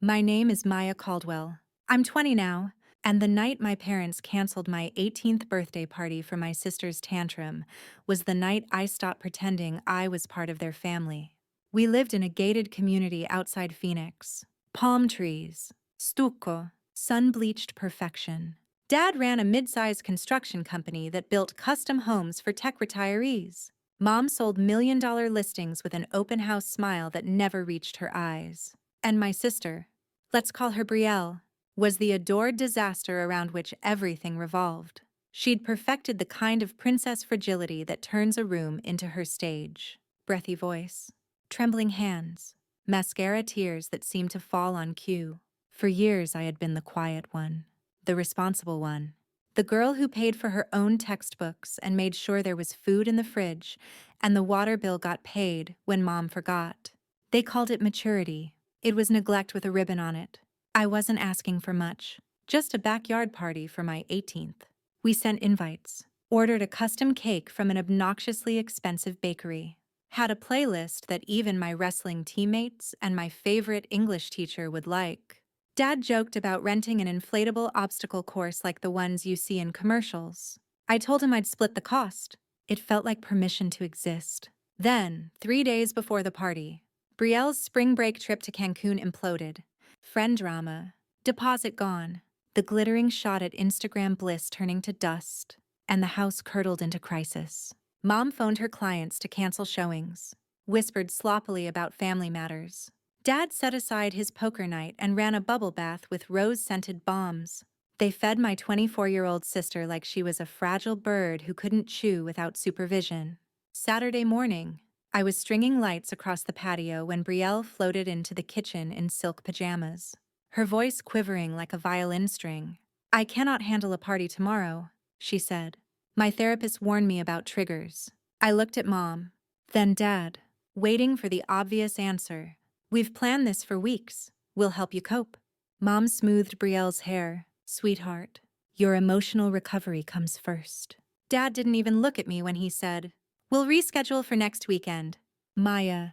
My name is Maya Caldwell. I'm 20 now, and the night my parents canceled my 18th birthday party for my sister's tantrum was the night I stopped pretending I was part of their family. We lived in a gated community outside Phoenix. Palm trees, stucco, sun-bleached perfection. Dad ran a mid-sized construction company that built custom homes for tech retirees. Mom sold million-dollar listings with an open house smile that never reached her eyes. And my sister, let's call her Brielle, was the adored disaster around which everything revolved. She'd perfected the kind of princess fragility that turns a room into her stage. Breathy voice, trembling hands, mascara tears that seemed to fall on cue. For years I had been the quiet one, the responsible one, the girl who paid for her own textbooks and made sure there was food in the fridge and the water bill got paid when Mom forgot. They called it maturity. It was neglect with a ribbon on it. I wasn't asking for much, just a backyard party for my 18th. We sent invites, ordered a custom cake from an obnoxiously expensive bakery, had a playlist that even my wrestling teammates and my favorite English teacher would like. Dad joked about renting an inflatable obstacle course like the ones you see in commercials. I told him I'd split the cost. It felt like permission to exist. Then, 3 days before the party, Brielle's spring break trip to Cancun imploded. Friend drama, deposit gone, the glittering shot at Instagram bliss turning to dust, and the house curdled into crisis. Mom phoned her clients to cancel showings, whispered sloppily about family matters. Dad set aside his poker night and ran a bubble bath with rose-scented bombs. They fed my 24-year-old sister like she was a fragile bird who couldn't chew without supervision. Saturday morning, I was stringing lights across the patio when Brielle floated into the kitchen in silk pajamas, her voice quivering like a violin string. "I cannot handle a party tomorrow," she said. "My therapist warned me about triggers." I looked at Mom, then Dad, waiting for the obvious answer. "We've planned this for weeks. We'll help you cope." Mom smoothed Brielle's hair. "Sweetheart, your emotional recovery comes first." Dad didn't even look at me when he said, "We'll reschedule for next weekend." "Maya,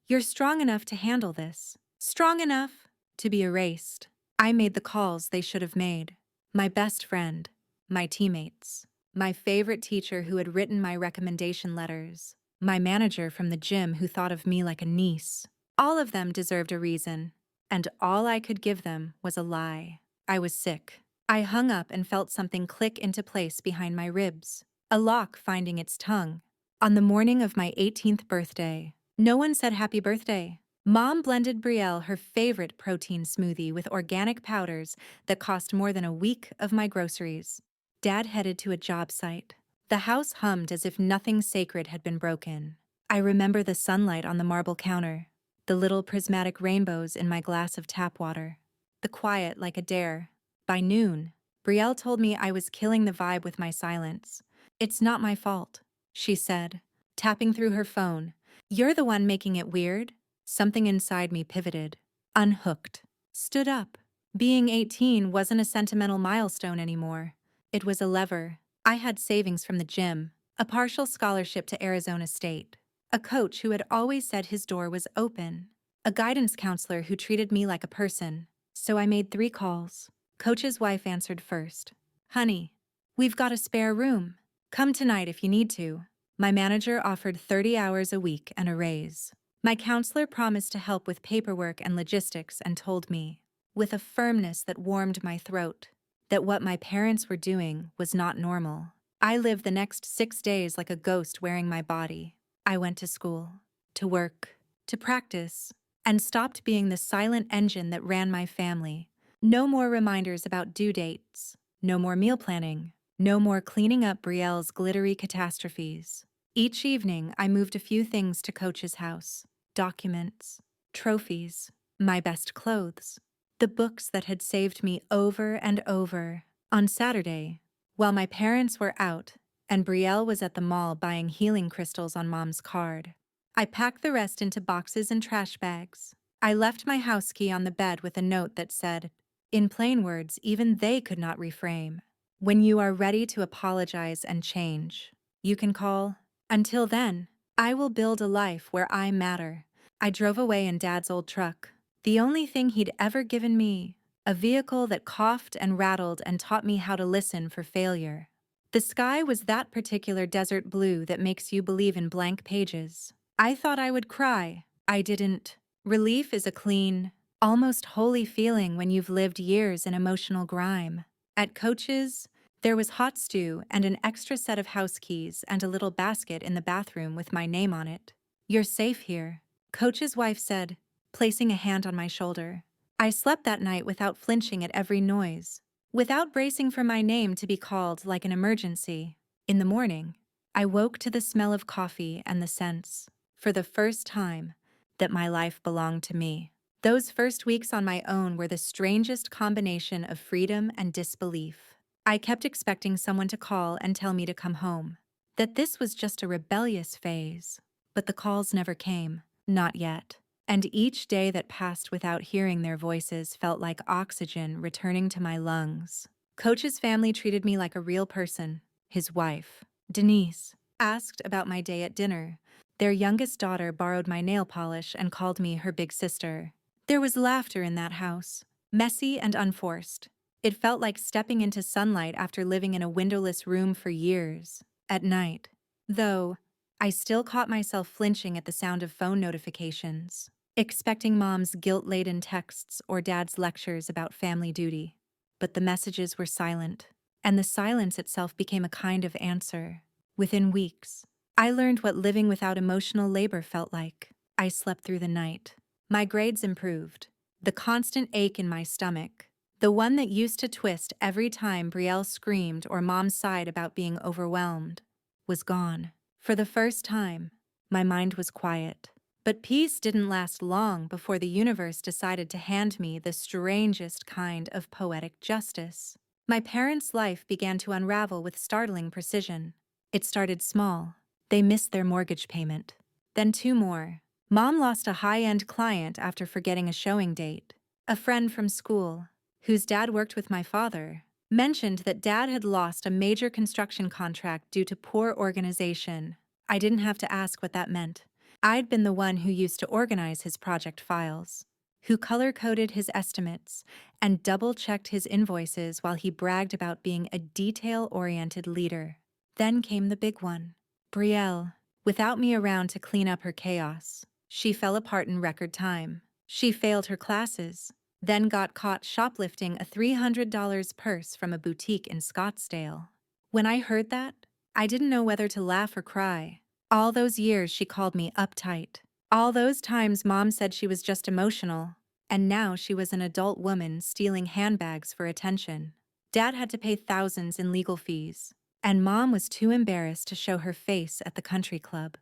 you're strong enough to handle this. Strong enough to be erased." I made the calls they should have made. My best friend, my teammates, my favorite teacher who had written my recommendation letters, my manager from the gym who thought of me like a niece. All of them deserved a reason, and all I could give them was a lie. I was sick. I hung up and felt something click into place behind my ribs, a lock finding its tongue. On the morning of my 18th birthday, no one said happy birthday. Mom blended Brielle her favorite protein smoothie with organic powders that cost more than a week of my groceries. Dad headed to a job site. The house hummed as if nothing sacred had been broken. I remember the sunlight on the marble counter, the little prismatic rainbows in my glass of tap water, the quiet like a dare. By noon, Brielle told me I was killing the vibe with my silence. "It's not my fault," she said, tapping through her phone. "You're the one making it weird." Something inside me pivoted, unhooked, stood up. Being 18 wasn't a sentimental milestone anymore. It was a lever. I had savings from the gym, a partial scholarship to Arizona State, a coach who had always said his door was open, a guidance counselor who treated me like a person. So I made 3 calls. Coach's wife answered first. "Honey, we've got a spare room. Come tonight if you need to." My manager offered 30 hours a week and a raise. My counselor promised to help with paperwork and logistics and told me, with a firmness that warmed my throat, that what my parents were doing was not normal. I lived the next 6 days like a ghost wearing my body. I went to school, to work, to practice, and stopped being the silent engine that ran my family. No more reminders about due dates, no more meal planning, no more cleaning up Brielle's glittery catastrophes. Each evening, I moved a few things to Coach's house: documents, trophies, my best clothes, the books that had saved me over and over. On Saturday, while my parents were out and Brielle was at the mall buying healing crystals on Mom's card, I packed the rest into boxes and trash bags. I left my house key on the bed with a note that said, in plain words even they could not reframe, "When you are ready to apologize and change, you can call. Until then, I will build a life where I matter." I drove away in Dad's old truck, The only thing he'd ever given me, a vehicle that coughed and rattled and taught me how to listen for failure. The sky was that particular desert blue that makes you believe in blank pages. I thought I would cry. I didn't. Relief is a clean, almost holy feeling when you've lived years in emotional grime. At Coach's, there was hot stew and an extra set of house keys and a little basket in the bathroom with my name on it. "You're safe here," Coach's wife said, placing a hand on my shoulder. I slept that night without flinching at every noise, without bracing for my name to be called like an emergency. In the morning, I woke to the smell of coffee and the sense, for the first time, that my life belonged to me. Those first weeks on my own were the strangest combination of freedom and disbelief. I kept expecting someone to call and tell me to come home, that this was just a rebellious phase. But the calls never came, not yet. And each day that passed without hearing their voices felt like oxygen returning to my lungs. Coach's family treated me like a real person. His wife, Denise, asked about my day at dinner. Their youngest daughter borrowed my nail polish and called me her big sister. There was laughter in that house, messy and unforced. It felt like stepping into sunlight after living in a windowless room for years. At night, though, I still caught myself flinching at the sound of phone notifications, expecting Mom's guilt-laden texts or Dad's lectures about family duty. But the messages were silent, and the silence itself became a kind of answer. Within weeks, I learned what living without emotional labor felt like. I slept through the night. My grades improved. The constant ache in my stomach, the one that used to twist every time Brielle screamed or Mom sighed about being overwhelmed, was gone. For the first time, my mind was quiet. But peace didn't last long before the universe decided to hand me the strangest kind of poetic justice. My parents' life began to unravel with startling precision. It started small. They missed their mortgage payment. Then two more. Mom lost a high-end client after forgetting a showing date. A friend from school, whose dad worked with my father, mentioned that Dad had lost a major construction contract due to poor organization. I didn't have to ask what that meant. I'd been the one who used to organize his project files, who color-coded his estimates, and double-checked his invoices while he bragged about being a detail-oriented leader. Then came the big one. Brielle. Without me around to clean up her chaos, she fell apart in record time. She failed her classes, then got caught shoplifting a $300 purse from a boutique in Scottsdale. When I heard that, I didn't know whether to laugh or cry. All those years she called me uptight. All those times Mom said she was just emotional. And now she was an adult woman stealing handbags for attention. Dad had to pay thousands in legal fees, and Mom was too embarrassed to show her face at the country club.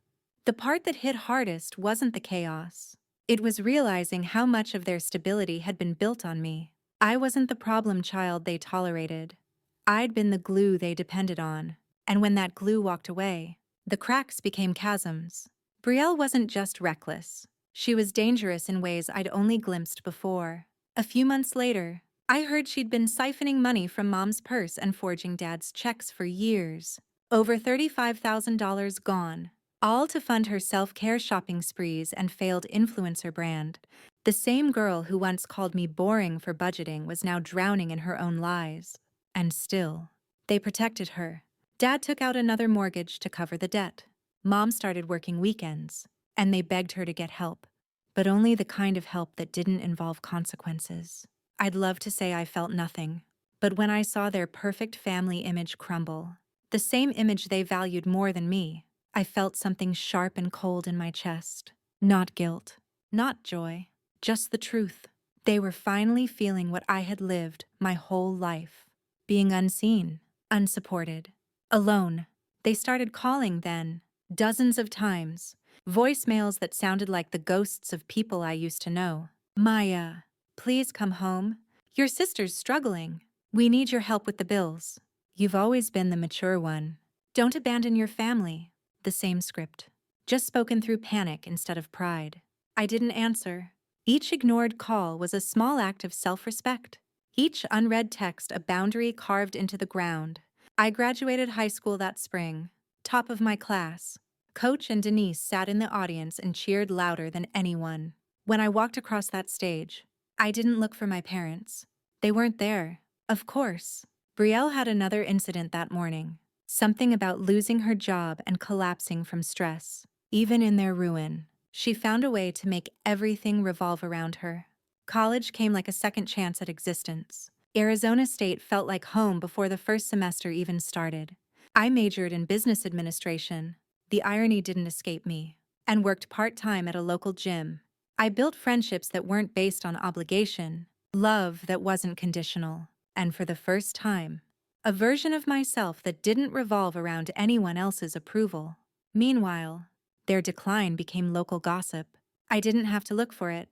The part that hit hardest wasn't the chaos. It was realizing how much of their stability had been built on me. I wasn't the problem child they tolerated. I'd been the glue they depended on. And when that glue walked away, the cracks became chasms. Brielle wasn't just reckless. She was dangerous in ways I'd only glimpsed before. A few months later, I heard she'd been siphoning money from Mom's purse and forging Dad's checks for years. Over $35,000 gone, all to fund her self-care shopping sprees and failed influencer brand. The same girl who once called me boring for budgeting was now drowning in her own lies. And still, they protected her. Dad took out another mortgage to cover the debt. Mom started working weekends, and they begged her to get help, but only the kind of help that didn't involve consequences. I'd love to say I felt nothing, but when I saw their perfect family image crumble, the same image they valued more than me, I felt something sharp and cold in my chest. Not guilt, not joy, just the truth. They were finally feeling what I had lived my whole life, being unseen, unsupported, alone. They started calling then, dozens of times, voicemails that sounded like the ghosts of people I used to know. "Maya, please come home. Your sister's struggling. We need your help with the bills. You've always been the mature one. Don't abandon your family." The same script, just spoken through panic instead of pride. I didn't answer. Each ignored call was a small act of self-respect. Each unread text a boundary carved into the ground. I graduated high school that spring, top of my class. Coach and Denise sat in the audience and cheered louder than anyone. When I walked across that stage, I didn't look for my parents. They weren't there. Of course. Brielle had another incident that morning. Something about losing her job and collapsing from stress. Even in their ruin, she found a way to make everything revolve around her. College came like a second chance at existence. Arizona State felt like home before the first semester even started. I majored in business administration. The irony didn't escape me. And worked part-time at a local gym. I built friendships that weren't based on obligation, love that wasn't conditional, and for the first time, a version of myself that didn't revolve around anyone else's approval. Meanwhile, their decline became local gossip. I didn't have to look for it.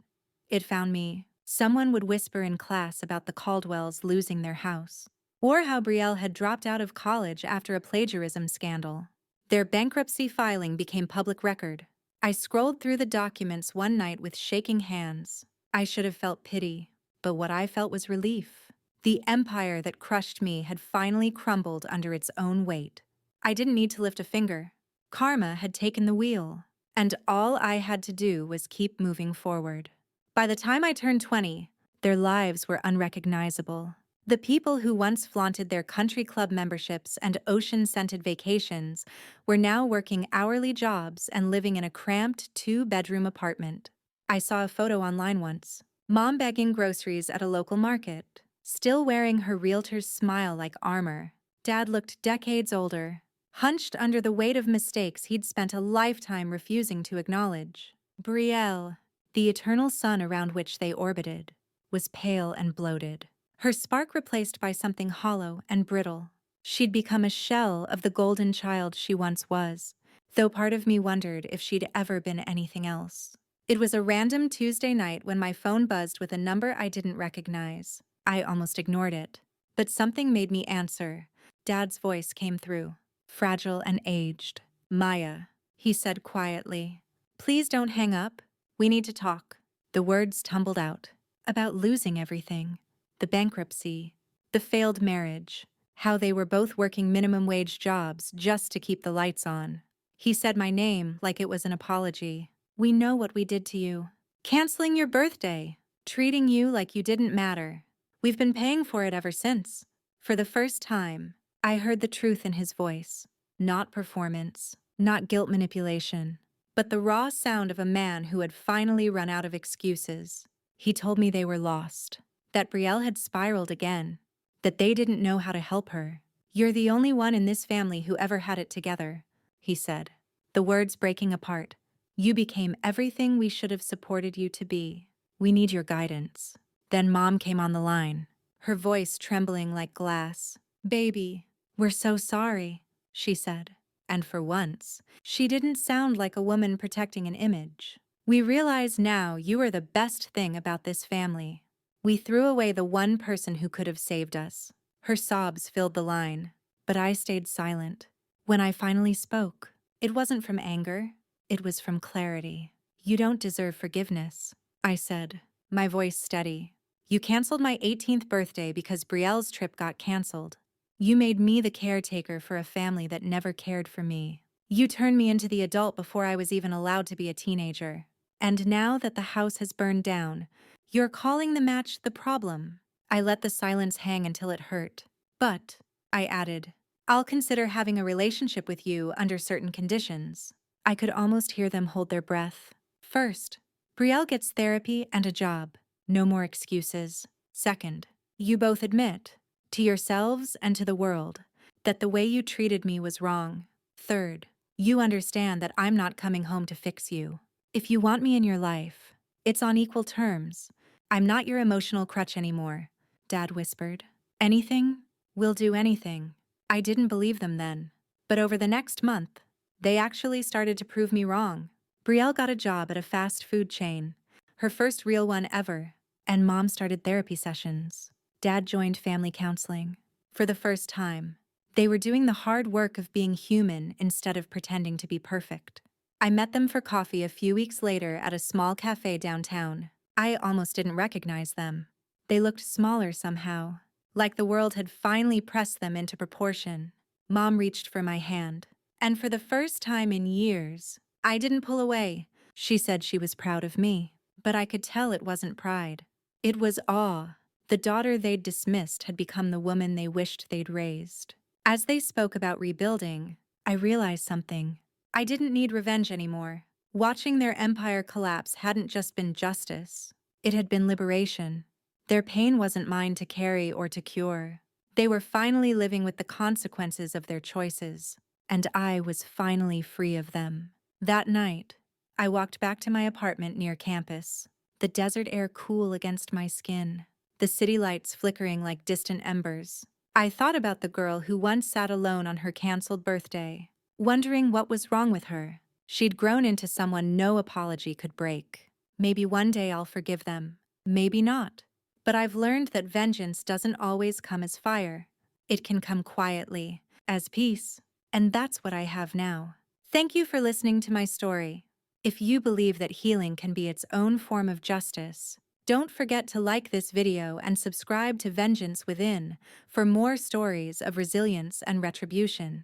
It found me. Someone would whisper in class about the Caldwells losing their house, or how Brielle had dropped out of college after a plagiarism scandal. Their bankruptcy filing became public record. I scrolled through the documents one night with shaking hands. I should have felt pity, but what I felt was relief. The empire that crushed me had finally crumbled under its own weight. I didn't need to lift a finger. Karma had taken the wheel, and all I had to do was keep moving forward. By the time I turned 20, their lives were unrecognizable. The people who once flaunted their country club memberships and ocean-scented vacations were now working hourly jobs and living in a cramped 2-bedroom apartment. I saw a photo online once. Mom bagging groceries at a local market, still wearing her realtor's smile like armor. Dad looked decades older, hunched under the weight of mistakes he'd spent a lifetime refusing to acknowledge. Brielle, the eternal sun around which they orbited, was pale and bloated, her spark replaced by something hollow and brittle. She'd become a shell of the golden child she once was, though part of me wondered if she'd ever been anything else. It was a random Tuesday night when my phone buzzed with a number I didn't recognize. I almost ignored it, but something made me answer. Dad's voice came through, fragile and aged. "Maya," he said quietly. "Please don't hang up. We need to talk." The words tumbled out. About losing everything. The bankruptcy. The failed marriage. How they were both working minimum wage jobs just to keep the lights on. He said my name like it was an apology. "We know what we did to you. Canceling your birthday. Treating you like you didn't matter. We've been paying for it ever since." For the first time, I heard the truth in his voice. Not performance. Not guilt manipulation. But the raw sound of a man who had finally run out of excuses. He told me they were lost. That Brielle had spiraled again. That they didn't know how to help her. "You're the only one in this family who ever had it together," he said, the words breaking apart. "You became everything we should have supported you to be. We need your guidance." Then Mom came on the line, her voice trembling like glass. "Baby, we're so sorry," she said. And for once, she didn't sound like a woman protecting an image. "We realize now you are the best thing about this family. We threw away the one person who could have saved us." Her sobs filled the line, but I stayed silent. When I finally spoke, it wasn't from anger, it was from clarity. "You don't deserve forgiveness," I said, my voice steady. "You canceled my 18th birthday because Brielle's trip got canceled. You made me the caretaker for a family that never cared for me. You turned me into the adult before I was even allowed to be a teenager. And now that the house has burned down, you're calling the match the problem." I let the silence hang until it hurt. "But," I added, "I'll consider having a relationship with you under certain conditions." I could almost hear them hold their breath. "First, Brielle gets therapy and a job. No more excuses. Second, you both admit, to yourselves and to the world, that the way you treated me was wrong. Third, you understand that I'm not coming home to fix you. If you want me in your life, it's on equal terms. I'm not your emotional crutch anymore," Dad whispered. "Anything? We'll do anything." I didn't believe them then. But over the next month, they actually started to prove me wrong. Brielle got a job at a fast food chain, her first real one ever, and Mom started therapy sessions. Dad joined family counseling. For the first time, they were doing the hard work of being human instead of pretending to be perfect. I met them for coffee a few weeks later at a small cafe downtown. I almost didn't recognize them. They looked smaller somehow, like the world had finally pressed them into proportion. Mom reached for my hand, and for the first time in years, I didn't pull away. She said she was proud of me. But I could tell it wasn't pride. It was awe. The daughter they'd dismissed had become the woman they wished they'd raised. As they spoke about rebuilding, I realized something. I didn't need revenge anymore. Watching their empire collapse hadn't just been justice. It had been liberation. Their pain wasn't mine to carry or to cure. They were finally living with the consequences of their choices, and I was finally free of them. That night, I walked back to my apartment near campus, the desert air cool against my skin, the city lights flickering like distant embers. I thought about the girl who once sat alone on her canceled birthday, wondering what was wrong with her. She'd grown into someone no apology could break. Maybe one day I'll forgive them. Maybe not. But I've learned that vengeance doesn't always come as fire. It can come quietly, as peace. And that's what I have now. Thank you for listening to my story. If you believe that healing can be its own form of justice, don't forget to like this video and subscribe to Vengeance Within for more stories of resilience and retribution.